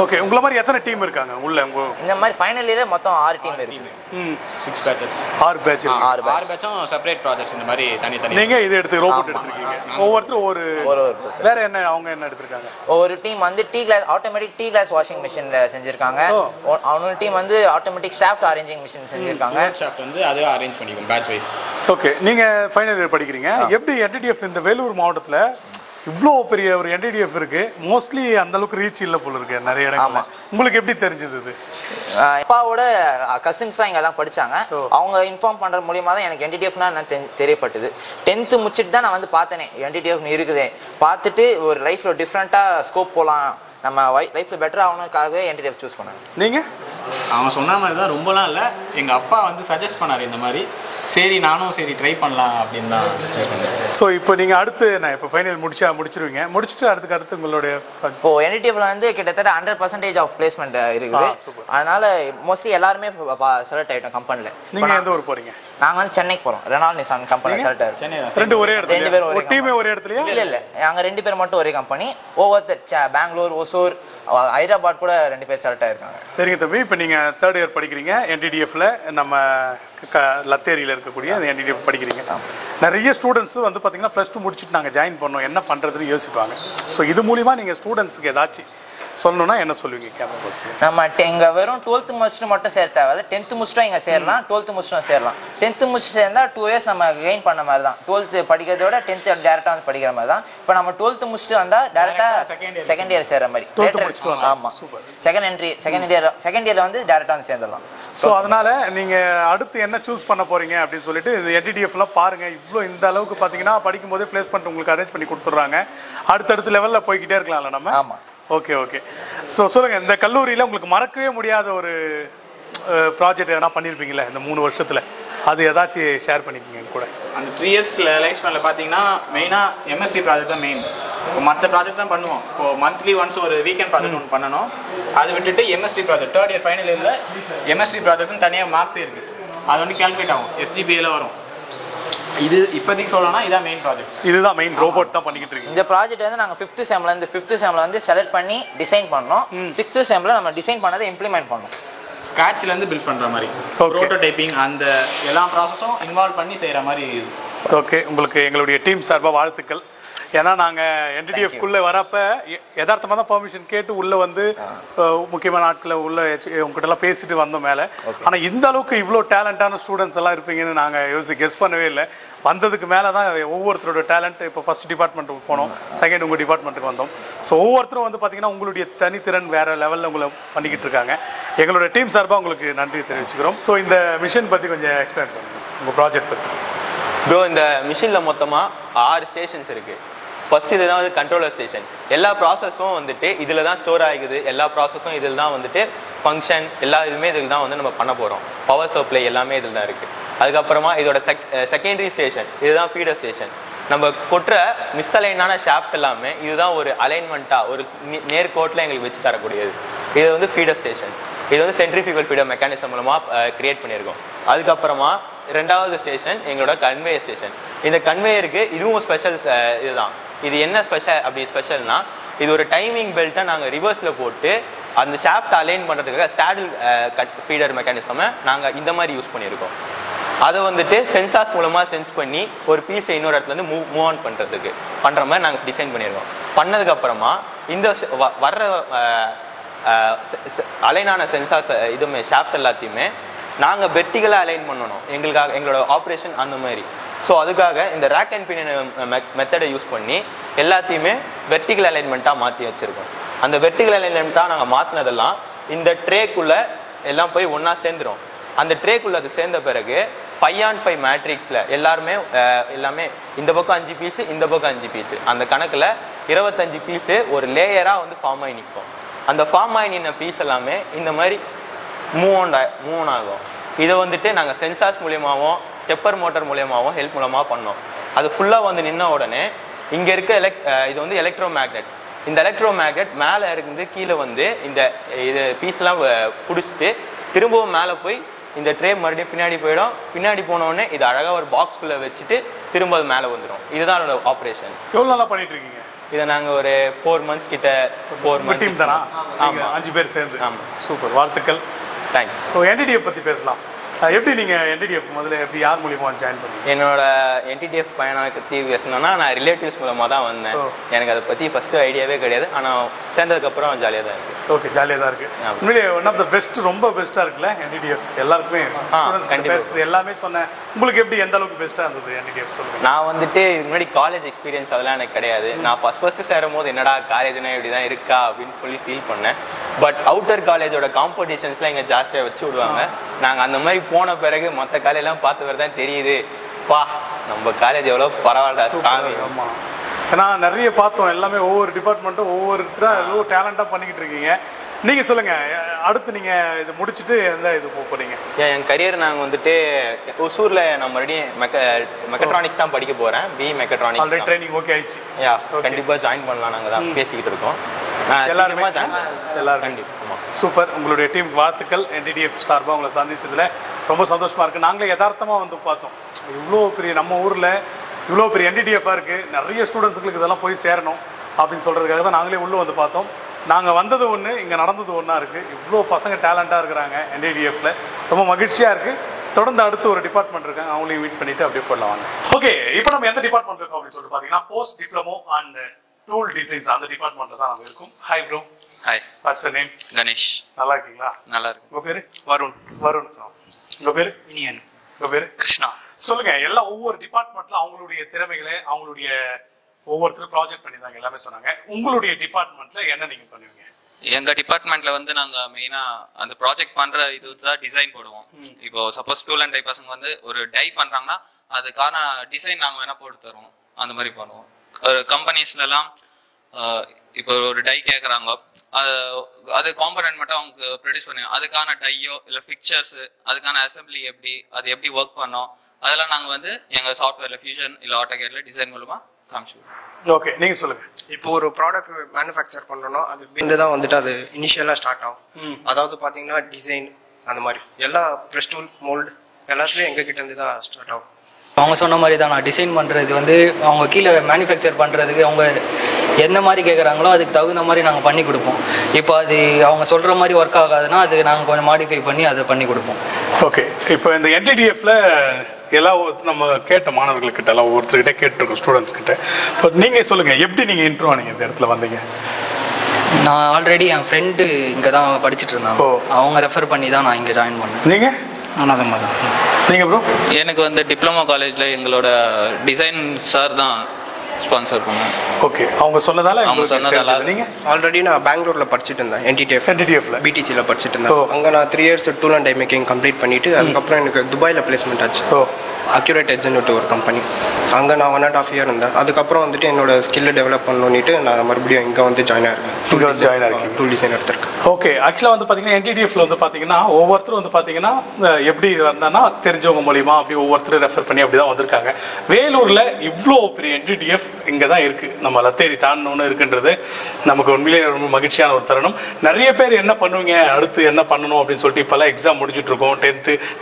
ஓகே. உங்களை மாதிரி எத்தனை டீம் இருக்காங்க உள்ள? இந்த மாதிரி ஃபைனல் இயர் மொத்தம் 6 டீம் இருக்கு. 6 பேட்சஸ். 6 பேட்ச். 6 பேட்சும் செப்பரேட் ப்ராஜெக்ட்ஸ் இந்த மாதிரி தனி நீங்க இது எடுத்து ரோபோட் எடுத்துருக்கீங்க. ஒவ்வொருத்தரும் ஒரு வேற என்ன அவங்க என்ன எடுத்துருக்காங்க? ஒரு டீம் வந்து ஆட்டோமேட்டிக் டீ கிளாஸ் வாஷிங் மிஷின்ல செஞ்சிருக்காங்க. அவனோட டீம் வந்து ஆட்டோமேட்டிக் ஷாஃப்ட் அரேஞ்சிங் மிஷின் செஞ்சிருக்காங்க. ஷாஃப்ட் வந்து அதுவே அரேஞ்ச் பண்ணிக்கும் பேட்ச் வைஸ். ஓகே. நீங்க ஃபைனல் இயர் படிக்கிறீங்க. எப்படி என்டிடிஎஃப் இந்த வேலூர் மாவட்டத்தில் இவ்வளோ பெரிய ஒரு என்டிடிஎஃப் இருக்கு, மோஸ்ட்லி அந்த அளவுக்கு ரீச் இல்லை போல இருக்கு நிறைய இடங்கள்ல. உங்களுக்கு எப்படி தெரிஞ்சது இது? அப்பாவோட கசின்ஸ்லாம் இங்கே தான் படித்தாங்க. அவங்க இன்ஃபார்ம் பண்ணுற மூலியமாக தான் எனக்கு என்டிடிஎஃப்னா என்ன தெரியப்பட்டது. 10th முடிச்சுட்டு தான் நான் வந்து பார்த்தேனே என்டிடிஎஃப் இருக்குது. பார்த்துட்டு ஒரு லைஃப்பில் டிஃப்ரெண்ட்டாக ஸ்கோப் போகலாம், நம்ம லைஃப்பில் பெட்டர் ஆகணுக்காகவே என்டிடிஎஃப் சூஸ் பண்ணேன். நீங்கள்? அவங்க சொன்ன மாதிரி தான், ரொம்பலாம் இல்லை. எங்கள் அப்பா வந்து சஜஸ்ட் பண்ணார் இந்த மாதிரி. சரி நானும் ட்ரை பண்ணலாம் அப்படின்னு தான் சூஸ் பண்ணேன். ஸோ இப்போ நீங்கள் அடுத்து நான் இப்போ ஃபைனல் முடிச்சிருவீங்க. முடிச்சுட்டு அடுத்து உங்களுடைய இப்போ என்டிடிஎஃப்ல வந்து கிட்டத்தட்ட 100% ஆஃப் பிளேஸ்மெண்ட் இருக்குது. அதனால மோஸ்ட்லி எல்லாருமே செலக்ட் ஆகிட்டோம் கம்பெனியில். நீங்கள் எந்த ஊர் போகிறீங்க? நாங்கள் வந்து சென்னைக்கு போகிறோம். ரெனால்ட் நிசான் கம்பெனியில் செலக்ட் ஆகிருக்கோம். ரெண்டு ஒரே இடத்துல? 2 பேரும் ஒரு டீமே ஒரே இடத்துலயா? இல்லை நாங்கள் 2 பேர் மட்டும் ஒரே கம்பெனி. பெங்களூர், ஒசூர், ஹைதராபாத் கூட 2 பேர் செலக்ட் ஆகிருக்காங்க. சரிங்க தம்பி. இப்போ நீங்கள் 3rd இயர் படிக்கிறீங்க என்டிடிஎஃப்ல. நம்ம லத்தேரியில் இருக்கக்கூடிய அந்த என்டிடிஎஃப் படிக்கிறீங்க. நிறைய ஸ்டூடெண்ட்ஸ் வந்து பார்த்தீங்கன்னா +2 முடிச்சுட்டு நாங்கள் ஜாயின் பண்ணோம் என்ன பண்ணுறதுன்னு யோசிப்பாங்க. ஸோ இது மூலிமா நீங்கள் ஸ்டூடெண்ட்ஸுக்கு ஏதாச்சும் சொல்லணும்னா என்ன சொல்லுவீங்க? Camera person. நம்ம இங்கே வெறும் 12th முடிச்சுட்டு மட்டும் சேர தேவையில்ல. 10th முடிச்சுட்டோம் இங்கே சேரலாம், 12th முடிச்சுட்டோம் சேரலாம். 10th முடிச்சு சேர்ந்தா 2 இயர்ஸ் நம்ம கெயின் பண்ண மாதிரி தான். 12th படிக்கிறதோட 10th டேரெக்டாக வந்து படிக்கிற மாதிரி தான். இப்போ நம்ம 12th முடிச்சுட்டு வந்தால் டேரெக்டாக செகண்ட் இயர் சேர்ற மாதிரி. ஆமாம். செகண்ட் இயரில் வந்து டேரெக்டாக வந்து சேர்ந்துடலாம். ஸோ அதனால நீங்கள் அடுத்து என்ன சூஸ் பண்ண போறீங்க அப்படின்னு சொல்லிட்டு இந்த என்டிடிஎஃப்லாம் பாருங்கள். இவ்வளோ இந்த அளவுக்கு பார்த்தீங்கன்னா படிக்கும்போதே பிளேஸ்மெண்ட் உங்களுக்கு அரேஞ்ச் பண்ணி கொடுத்துட்றாங்க. அடுத்தடுத்த லெவலில் போய்கிட்டே இருக்கலாம்ல நம்ம? ஆமாம். ஓகே. ஸோ சொல்லுங்கள், இந்த கல்லூரியில் உங்களுக்கு மறக்கவே முடியாத ஒரு ப்ராஜெக்ட் எதனா பண்ணியிருப்பீங்களே இந்த 3 வருஷத்தில், அது ஏதாச்சும் ஷேர் பண்ணிக்கிங்க கூட. அந்த 3 இயர்ஸ் லைஃப் ஸ்பேனில் பார்த்தீங்கன்னா மெயினாக எம்எஸ்சி ப்ராஜெக்ட் தான் மெயின். இப்போ மற்ற ப்ராஜெக்ட் தான் பண்ணுவோம். இப்போது மந்த்லி ஒன்ஸ் ஒரு வீக்கெண்ட் ப்ராஜெக்ட் ஒன்று பண்ணணும். அதை விட்டுட்டு MSc project 3rd year final இயரில் எம்எஸ்சி ப்ராஜெக்ட்னு தனியாக மார்க்ஸே இருக்குது. அது வந்து கால்குலேட் ஆகும், SGPAல வரும். இது இப்போதைக்கு சொல்லணும்னா இதான் மெயின் ப்ராஜெக்ட். இதுதான் மெயின் ரோபோட் தான் பண்ணிக்கிட்டு இருக்கீங்க. இந்த ப்ராஜெக்ட் வந்து நாங்கள் 5th செம்ல வந்து செலக்ட் பண்ணி டிசைன் பண்ணோம். 6th செம்ல நம்ம டிசைன் பண்ணதை இம்ப்ளிமெண்ட் பண்ணோம். ஸ்க்ராட்ச்லேருந்து பில்ட் பண்ணுற மாதிரி ப்ரோட்டோடைப்பிங் அந்த எல்லா ப்ராசஸும் இன்வால்வ் பண்ணி செய்கிற மாதிரி. ஓகே. உங்களுக்கு எங்களுடைய டீம் சார்பாக வாழ்த்துக்கள். ஏன்னா நாங்கள் என்டிடிஎஃப்குள்ளே வரப்போ யதார்த்தமாக தான் பெர்மிஷன் கேட்டு உள்ளே வந்து முக்கியமான ஆட்களை உள்ள உங்ககிட்டலாம் பேசிட்டு வந்தோம் மேலே. ஆனால் இந்த அளவுக்கு இவ்வளோ டேலண்டான ஸ்டூடெண்ட்ஸ் எல்லாம் இருப்பீங்கன்னு நாங்கள் கெஸ் பண்ணவே இல்லை. வந்ததுக்கு மேலே தான் ஒவ்வொருத்தரோட டேலண்ட். இப்போ ஃபர்ஸ்ட் டிபார்ட்மெண்ட்டுக்கு போனோம், செகண்ட் உங்கள் டிபார்ட்மெண்ட்டுக்கு வந்தோம். ஸோ ஒவ்வொருத்தரும் வந்து பார்த்தீங்கன்னா உங்களுடைய தனித்திறன் வேறு லெவலில் உங்களை பண்ணிக்கிட்டு இருக்காங்க. எங்களோட டீம் சார்பாக உங்களுக்கு நன்றி தெரிவிச்சுக்கிறோம். ஸோ இந்த மிஷன் பற்றி கொஞ்சம் எக்ஸ்பிளைன் பண்ணுங்கள் சார், உங்கள் ப்ராஜெக்ட் பற்றி. ப்ரோ, இந்த மிஷினில் மொத்தமாக 6 ஸ்டேஷன்ஸ் இருக்குது. ஃபர்ஸ்ட் இதுதான் வந்து கண்ட்ரோலர் ஸ்டேஷன். எல்லா ப்ராசஸும் வந்துட்டு இதில் தான் ஸ்டோர் ஆகிக்குது. எல்லா ப்ராசஸும் இதில் தான் வந்துட்டு ஃபங்க்ஷன் எல்லா இதுவுமே இதில் தான் வந்து நம்ம பண்ண போகிறோம். பவர் சப்ளை எல்லாமே இதில் தான் இருக்குது. அதுக்கப்புறமா இதோட செகண்டரி ஸ்டேஷன், இதுதான் ஃபீடர் ஸ்டேஷன். நம்ம கொட்டுற மிஸ்அலைனான ஷாஃப்ட் எல்லாமே இதுதான் ஒரு அலைன்மெண்ட்டாக ஒரு நேர்கோட்டில் எங்களுக்கு வச்சு தரக்கூடியது. இது வந்து ஃபீடர் ஸ்டேஷன். இது வந்து சென்ட்ரிஃபியூகல் ஃபீடர் மெக்கானிசம் மூலமாக கிரியேட் பண்ணியிருக்கோம். அதுக்கப்புறமா ரெண்டாவது ஸ்டேஷன் எங்களோட கன்வேயர் ஸ்டேஷன். இந்த கன்வேயருக்கு இதுவும் ஸ்பெஷல் இதுதான். இது என்ன ஸ்பெஷல்னா இது ஒரு டைமிங் பெல்ட்டை நாங்கள் ரிவர்ஸில் போட்டு அந்த ஷாஃப்ட் அலைன் பண்ணுறதுக்காக ஸ்டாடில் ஃபீடர் மெக்கானிசமை நாங்கள் இந்த மாதிரி யூஸ் பண்ணியிருக்கோம். அதை வந்துட்டு சென்சார்ஸ் மூலமாக சென்ஸ் பண்ணி ஒரு பீஸை இன்னொரு இடத்துலேருந்து மூவ் ஆன் பண்ணுற மாதிரி நாங்கள் டிசைன் பண்ணியிருக்கோம். பண்ணதுக்கப்புறமா இந்த வர்ற அலைனான சென்சார்ஸ் இதுவுமே ஷாஃப்ட் எல்லாத்தையுமே நாங்கள் வெர்டிகலாக அலைன் பண்ணணும். எங்களோட ஆப்ரேஷன் அந்த மாதிரி. ஸோ அதுக்காக இந்த ரேக் அண்ட் பின் மெத்தடை யூஸ் பண்ணி எல்லாத்தையுமே வெர்டிகல் அலைன்மெண்ட்டாக மாற்றி வச்சுருக்கோம். அந்த வெர்டிகல் அலைன்மெண்ட்டாக நாங்கள் மாற்றினதெல்லாம் இந்த ட்ரேக்குள்ளே எல்லாம் போய் ஒன்றா சேர்ந்துடும். அந்த ட்ரேக்குள்ளே அது சேர்ந்த பிறகு 5on5 மேட்ரிக்ஸில் எல்லாமே இந்த பக்கம் 5 பீஸு, இந்த பக்கம் 5 பீஸு, அந்த கணக்கில் 25 பீஸு ஒரு லேயராக வந்து ஃபார்ம் ஆகி நிற்கும். அந்த ஃபார்ம் ஆகி நின்ன பீஸ் எல்லாமே இந்த மாதிரி மூவ் ஆகும். இதை வந்துட்டு நாங்கள் சென்சார்ஸ் மூலியமாகவும் ஸ்டெப்பர் மோட்டர் மூலியமாகவும் ஹெல்ப் மூலமாக பண்ணோம். அது ஃபுல்லாக வந்து நின்ன உடனே இங்கே இருக்க இது வந்து எலக்ட்ரோ மேக்னெட். இந்த எலக்ட்ரோ மேக்னெட் மேலே இருந்து கீழே வந்து இது பீஸ்லாம் பிடிச்சிட்டு திரும்பவும் மேலே போய் இந்த ட்ரே மறுபடியும் பின்னாடி போயிடும். பின்னாடி போனோடனே இது அழகாக ஒரு பாக்ஸ்குள்ளே வச்சுட்டு திரும்ப அது மேலே வந்துடும். இதுதான் என்னோட ஆப்ரேஷன். எவ்வளோ நாளாக பண்ணிட்டு இருக்கீங்க இதை நாங்கள் ஒரு 4 months கிட்ட 4 months டீம் தானா? ஆமாம், 5 பேர் சேர்ந்து. ஆமாம். சூப்பர், வாழ்த்துக்கள். தேங்க்ஸ். ஸோ என்டிடிஎஃப் பற்றி பேசலாம். எப்படி நீங்கள் என்டிடிஎஃப் முதல்ல எப்படி யார் மூலியமாக ஜாயின் பண்ணீங்க? என்னோட என்டிடிஎஃப் பயணத்தை பற்றி பேசணும்னா நான் ரிலேட்டிவ்ஸ் மூலமாக தான் வந்தேன். எனக்கு அதை பற்றி ஃபஸ்ட்டு ஐடியாவே கிடையாது. ஆனால் சேர்ந்ததுக்கப்புறம் ஜாலியாக தான் இருக்குது. ஓகே, ஜாலியாக தான் இருக்குது. உண்மையிலே ஒன் ஆஃப் த பெஸ்ட், ரொம்ப பெஸ்ட்டாக இருக்குல்ல என்டிடிஎஃப்? எல்லாருக்குமே பேசுறது எல்லாமே சொன்னேன். உங்களுக்கு எப்படி எந்த அளவுக்கு பெஸ்ட்டாக இருந்தது என்டிடிஎஃப் சொல்லுங்கள். நான் வந்துட்டு இதுக்கு முன்னாடி காலேஜ் எக்ஸ்பீரியன்ஸ் அதெல்லாம் எனக்கு கிடையாது. நான் ஃபஸ்ட்டு சேரும் போது என்னடா காலேஜ்னா இப்படி தான் இருக்கா அப்படின்னு சொல்லி ஃபீல் பண்ணேன். பட் அவுட்டர் காலேஜோட காம்படிஷன்ஸ்லாம் எங்கள் ஜாஸ்தியாக வச்சு விடுவாங்க. நாங்கள் அந்த மாதிரி போன பிறகு மற்ற காலேஜெல்லாம் பார்த்த பிறகு தான் தெரியுது, பா நம்ம காலேஜ் எவ்வளோ பரவாயில்ல சாமி. ஆமாம், ஏன்னா நிறைய பார்த்தோம். எல்லாமே ஒவ்வொரு டிபார்ட்மெண்ட்டும் ஒவ்வொருத்தராக எவ்வளோ டேலண்டாக பண்ணிக்கிட்டு இருக்கீங்க. நீங்கள் சொல்லுங்கள், அடுத்து நீங்கள் இது முடிச்சுட்டு எந்த இது போக போகிறீங்க? என் கரியர் நாங்கள் வந்துட்டு ஒசூரில் நான் மறுபடியும் மெக்கட்ரானிக்ஸ் தான் படிக்க போகிறேன். BE mechatronics. Already training okay ஆயிடுச்சு? கண்டிப்பாக ஜாயின் பண்ணலாம். நாங்கள் தான் பேசிக்கிட்டு இருக்கோம். எல்லாரும் கண்டிப்பாக. சூப்பர், உங்களுடைய டீம் வாழ்த்துக்கள். என்டிடிஎஃப் சார்பாக உங்களை சந்திச்சதுல ரொம்ப சந்தோஷமாக இருக்குது. நாங்களே யதார்த்தமாக வந்து பார்த்தோம், இவ்வளோ பெரிய நம்ம ஊரில் இவ்வளோ பெரிய என்டிடிஎஃபாக இருக்குது, நிறைய ஸ்டூடெண்ட்ஸுங்களுக்கு இதெல்லாம் போய் சேரணும் அப்படின்னு சொல்கிறதுக்காக தான் நாங்களே உள்ளே வந்து பார்த்தோம். நாங்கள் வந்தது ஒன்று, இங்கே நடந்தது ஒன்றா இருக்குது. இவ்வளோ பசங்க டேலண்ட்டாக இருக்கிறாங்க என்டிடிஎஃப்ல. ரொம்ப மகிழ்ச்சியாக இருக்குது. தொடர்ந்து அடுத்து ஒரு டிபார்ட்மெண்ட் இருக்காங்க, அவங்களையும் மீட் பண்ணிட்டு அப்படியே போடலாம் வாங்க. ஓகே, இப்போ நம்ம எந்த டிபார்ட்மெண்ட் இருக்கோம் அப்படின்னு சொல்லிட்டு பார்த்தீங்கன்னா post diploma and tool designs அந்த டிபார்ட்மெண்ட்டில் தான் நம்ம இருக்கோம். Hi bro. Hi. First name? Ganesh. நல்லா இருக்கீங்களா? நல்லா இருக்கு. உங்கள் பேர்? வருண். வருண். உங்கள் பேர்? இனியன். உங்கள் பேர்? கிருஷ்ணா. சொல்லுங்க, எல்லாம் ஒவ்வொரு டிபார்ட்மெண்ட்ல அவங்களுடைய திறமைகளை அவங்களுடைய ஒவ்வொருத்தரும் ப்ராஜெக்ட் பண்ணி தாங்க எல்லாமே சொன்னாங்க. உங்களுடைய டிபார்ட்மெண்ட்ல என்ன நீங்க பண்ணுவீங்க? எங்க டிபார்ட்மெண்ட்ல வந்து நாங்க மெயினா அந்த ப்ராஜெக்ட் பண்ற இதுதான் டிசைன் போடுவோம். இப்போ சப்போஸ் ஸ்கூல் அண்ட் டை பசங்க வந்து ஒரு டை பண்றாங்கன்னா அதுக்கான டிசைன் நாங்க வேணா போட்டு தருவோம். அந்த மாதிரி பண்ணுவோம். ஒரு கம்பெனிஸ்ல எல்லாம் இப்போ ஒரு டை கேட்குறாங்க, அது காம்பனன்ட் மட்டும் அவங்க ப்ரொடியூஸ் பண்ணுவாங்க. அதுக்கான டையோ இல்லை பிக்சர்ஸ், அதுக்கான அசம்பிளி எப்படி, அது எப்படி ஒர்க் பண்ணோம், அதெல்லாம் நாங்கள் வந்து எங்கள் சாஃப்ட்வேர்ல ஃபியூஷன் இல்லை ஆட்டோகேட்ல டிசைன் மூலமாக காமிச்சுடுவோம். ஓகே, நீங்கள் சொல்லுங்க. இப்போ ஒரு ப்ராடக்ட் மேனுஃபேக்சர் பண்ணுறோன்னா அது பிந்து தான் வந்துட்டு அது இனிஷியலாக ஸ்டார்ட் ஆகும். அதாவது பார்த்தீங்கன்னா டிசைன் அந்த மாதிரி எல்லா ப்ரெஸ் டூல் மோல்டு எல்லாத்துலேயும் எங்கள் கிட்ட இருந்து தான் ஸ்டார்ட் ஆகும். அவங்க சொன்ன மாதிரி தான் நான் டிசைன் பண்ணுறது வந்து அவங்க கீழே மேனுஃபேக்சர் பண்ணுறதுக்கு அவங்க என்ன மாதிரி கேட்குறாங்களோ அதுக்கு தகுந்த மாதிரி நாங்கள் பண்ணி கொடுப்போம். இப்போ அது அவங்க சொல்கிற மாதிரி ஒர்க் ஆகாதுன்னா அது நாங்கள் கொஞ்சம் மாடிஃபை பண்ணி அதை பண்ணி கொடுப்போம். ஓகே, இப்போ இந்த என்டிடிஎஃப்ல எல்லாம் நம்ம கேட்ட மாணவர்கள்கிட்ட எல்லாம் ஒவ்வொருத்தர்கிட்ட கேட்டுருக்கோம், ஸ்டூடெண்ட்ஸ் கிட்ட. இப்போ நீங்கள் சொல்லுங்கள், எப்படி நீங்கள் இன்ட்ரோ ஆனீங்க இந்த இடத்துல வந்தீங்க? நான் ஆல்ரெடி என் ஃப்ரெண்டு இங்கே தான் படிச்சுட்டு இருந்தாங்க, அவங்க ரெஃபர் பண்ணி தான் நான் இங்கே ஜாயின் பண்ணேன். நீங்கள்? நான் அதை மாதிரி தான். நீங்கள் ப்ரோ? எனக்கு வந்து டிப்ளமோ காலேஜில் எங்களோட டிசைன் சார் தான் ஸ்பான்சர் பண்ணாங்க. ஓகே, அவங்க சொன்னதால அவங்க சொன்னதால. நீங்கள் ஆல்ரெடி நான் பெங்களூரில் படிச்சுட்டு இருந்தேன், என்டிடிஎஃப்ல பிடிசியில் படிச்சுட்டு இருந்தேன். அங்கே நான் 3 years tool and die making complete பண்ணிவிட்டு அதுக்கப்புறம் எனக்கு துபாயில் பிளேஸ்மெண்ட் ஆச்சு. அக்யூரேட் எட்ஜ்னுட்டு ஒரு கம்பெனி. அங்கே நான் 1.5 year இருந்தேன். அதுக்கப்புறம் வந்துட்டு என்னோட ஸ்கில்லை டெவலப் பண்ணணுன்னுட்டு நான் மறுபடியும் இங்கே வந்து ஜாயின் ஆகிருக்கேன். டூல் டிசைன் எடுத்திருக்கேன். ஓகே, ஆக்சுவலாக வந்து பார்த்தீங்கன்னா என்டிடிஎஃப்ல வந்து பார்த்தீங்கன்னா ஒவ்வொருத்தரும் வந்து பார்த்தீங்கன்னா எப்படி வந்தாங்கன்னா தெரிஞ்சவங்க மூலியமா அப்படி ஒவ்வொருத்தரும் ரெஃபர் பண்ணி அப்படி தான் வந்திருக்காங்க. வேலூரில் இவ்வளோ பெரிய என்டிடிஎஃப் இங்கே தான் இருக்குது. நம்ம லத்தேரி தாண்டணும்னு இருக்குன்றது நமக்கு உண்மையிலேயே ரொம்ப மகிழ்ச்சியான ஒரு தருணம். நிறைய பேர் என்ன பண்ணுவீங்க, அடுத்து என்ன பண்ணணும் அப்படின்னு சொல்லிட்டு இப்போல்லாம் எக்ஸாம் முடிச்சுட்டு இருக்கோம்.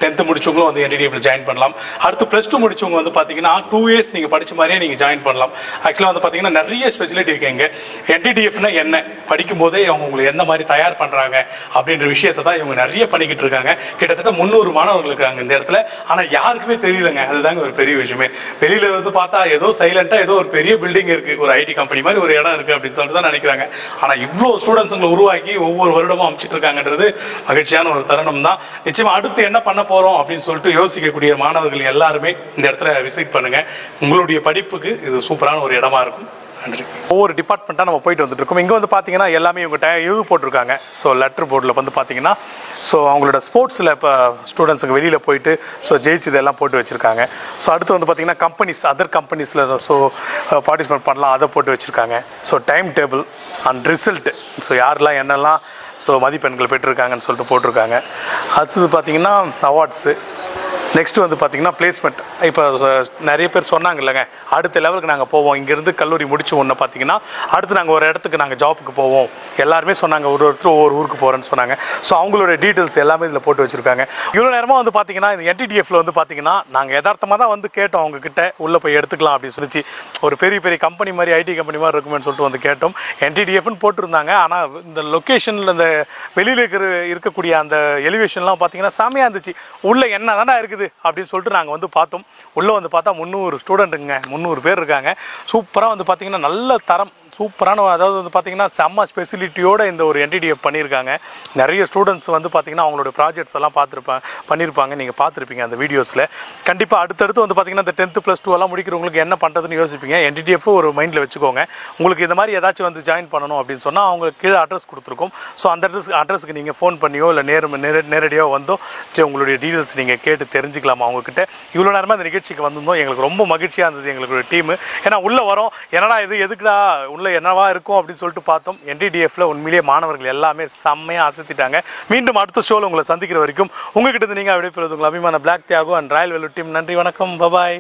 10th முடிச்சவங்களும் வந்து என்டிடிஎஃப்ல ஜாயின் பண்ணலாம். அடுத்து +2 முடிச்சவங்க வந்து பார்த்தீங்கன்னா 2 years நீங்கள் படிச்ச மாதிரியே நீங்கள் ஜாயின் பண்ணலாம். ஆக்சுவலாக வந்து பார்த்தீங்கன்னா நிறைய ஸ்பெசிலிட்டி இருக்கு இங்கே. என்டிடிஎஃப்னா என்ன, படிக்கும் போதே அவங்க உங்களுக்கு எந்த மாதிரி தயார் பண்ணுறாங்க அப்படின்ற விஷயத்தை தான் இவங்க நிறைய பண்ணிக்கிட்டு இருக்காங்க. கிட்டத்தட்ட 300 மாணவர்கள் இருக்காங்க இந்த இடத்துல. ஆனால் யாருக்குமே தெரியலங்க, அதுதாங்க ஒரு பெரிய விஷயமே. வெளியில வந்து பார்த்தா ஏதோ சைலண்டா ஏதோ ஒரு பெரிய பில்டிங் இருக்கு, ஒரு ஐடி கம்பெனி மாதிரி ஒரு இடம் இருக்கு அப்படின்னு சொல்லிட்டு தான் நினைக்கிறாங்க. ஆனால் இவ்வளோ ஸ்டூடெண்ட்ஸுங்களை உருவாக்கி ஒவ்வொரு வருடமும் அமைச்சிட்டு இருக்காங்கன்றது மகிழ்ச்சியான ஒரு தருணம் தான். நிச்சயமா அடுத்து என்ன பண்ண போறோம் அப்படின்னு சொல்லிட்டு யோசிக்கக்கூடிய மாணவர்கள் எல்லாருமே இந்த இடத்துல விசிட் பண்ணுங்க. உங்களுடைய படிப்புக்கு இது சூப்பரான ஒரு இடமா இருக்கும். நன்றி. ஒவ்வொரு டிபார்ட்மெண்ட்டாக நம்ம போயிட்டு வந்துட்டு இருக்கோம். இங்கே வந்து பார்த்தீங்கன்னா எல்லாமே இவங்க எழுது போட்டிருக்காங்க. ஸோ லெட்டர் போர்டில் வந்து பார்த்தீங்கன்னா ஸோ அவங்களோட ஸ்போர்ட்ஸில் இப்போ ஸ்டூடெண்ட்ஸுக்கு வெளியில் போயிட்டு ஸோ ஜெயிச்சதெல்லாம் போட்டு வச்சுருக்காங்க. ஸோ அடுத்து வந்து பார்த்தீங்கன்னா கம்பெனிஸ், அதர் கம்பெனிஸில் ஸோ பார்ட்டிசிபேட் பண்ணலாம், அதை போட்டு வச்சுருக்காங்க. So time table and result, so யாரெல்லாம் என்னெல்லாம் ஸோ மதிப்பெண்கள் பெற்றிருக்காங்கன்னு சொல்லிட்டு போட்டிருக்காங்க. அடுத்தது பார்த்தீங்கன்னா அவார்ட்ஸு. நெக்ஸ்ட் வந்து பார்த்தீங்கன்னா பிளேஸ்மெண்ட். இப்போ நிறைய பேர் சொன்னாங்க இல்லைங்க, அடுத்த லெவலுக்கு நாங்கள் போவோம், இங்கேருந்து கல்லூரி முடிச்சு ஒன்று பார்த்தீங்கன்னா அடுத்து நாங்கள் ஒரு இடத்துக்கு நாங்கள் ஜாப்புக்கு போவோம் எல்லாருமே சொன்னாங்க. ஒருத்தர் ஒவ்வொரு ஊருக்கு போகிறேன்னு சொன்னாங்க. ஸோ அவங்களோட டீட்டெயில்ஸ் எல்லாமே இதில் போட்டு வச்சுருக்காங்க. இவ்வளோ நேரமாக வந்து பார்த்தீங்கன்னா இந்த என்டிடிஎஃப்ல வந்து பார்த்தீங்கன்னா நாங்கள் யதார்த்தமாக தான் வந்து கேட்டோம் அவங்கக்கிட்ட, உள்ளே போய் எடுத்துக்கலாம் அப்படின்னு சொல்லிச்சு. ஒரு பெரிய பெரிய கம்பெனி மாதிரி ஐடி கம்பெனி மாதிரி இருக்குமென்னு சொல்லிட்டு வந்து கேட்டோம். என்டிடிஎஃப்னு போட்டிருந்தாங்க. ஆனால் இந்த லொக்கேஷனில் இந்த வெளியில் இருக்கக்கூடிய அந்த எலிவேஷன்லாம் பார்த்தீங்கன்னா செமையாக இருந்துச்சு. உள்ளே என்ன தானே இருக்குது அப்படின்னு சொல்லிட்டு நாங்கள் வந்து பார்த்தோம். உள்ளே வந்து பார்த்தா 300 ஸ்டூடெண்ட்டுங்க, 300 பேர் இருக்காங்க. சூப்பராக வந்து பார்த்தீங்கன்னா நல்ல தரம், சூப்பரான, அதாவது வந்து பார்த்தீங்கன்னா செம்ம ஸ்பெசிலிட்டியோட இந்த ஒரு என்டிடிஎஃப் பண்ணியிருக்காங்க. நிறைய ஸ்டூடெண்ட்ஸ் வந்து பார்த்தீங்கன்னா அவங்களோட ப்ராஜெக்ட்ஸ் எல்லாம் பண்ணியிருப்பாங்க, நீங்கள் பார்த்துருப்பீங்க அந்த வீடியோஸில். கண்டிப்பாக அடுத்தடுத்து வந்து பார்த்தீங்கன்னா இந்த 10th +2 எல்லாம் முடிக்கிறவங்களுக்கு என்ன பண்ணுறதுன்னு யோசிப்பீங்க. என்டிடிஎஃப் ஒரு மைண்டில் வச்சுக்கோங்க. உங்களுக்கு இந்த மாதிரி ஏதாச்சும் வந்து ஜாயின் பண்ணணும் அப்படின்னு சொன்னால் அவங்களுக்கு கீழே அட்ரஸ் கொடுத்துருக்கோம். ஸோ அந்த அட்ரஸுக்கு நீங்கள் ஃபோன் பண்ணியோ இல்லை நேரடியாக வந்தோ உங்களுடைய டீட்டெயில்ஸ் நீங்கள் கேட்டு தெரிஞ்சுக்கலாமா அவங்கக்கிட்ட. இவ்வளோ நேரமாக இந்த நிகழ்ச்சிக்கு வந்திருந்தோம். எங்களுக்கு ரொம்ப மகிழ்ச்சியாக இருந்தது எங்களுடைய டீமு. ஏன்னா உள்ளே வரோம், என்னடா இது எதுக்குடா உள்ள என்னவா இருக்கும் அப்படின்னு சொல்லிட்டு பார்த்தோம். என்டிடிஎஃப்ல உண்மையிலேயே மாணவர்கள் எல்லாமே செம்மையாக அசத்திட்டாங்க. மீண்டும் அடுத்த ஷோவில் உங்களை சந்திக்கிற வரைக்கும் உங்ககிட்ட இருந்து நீங்கள் அப்படியே பெறுவது உங்கள் அபிமான Black Thiago and Royal Vellore team. நன்றி, வணக்கம், பபாய்.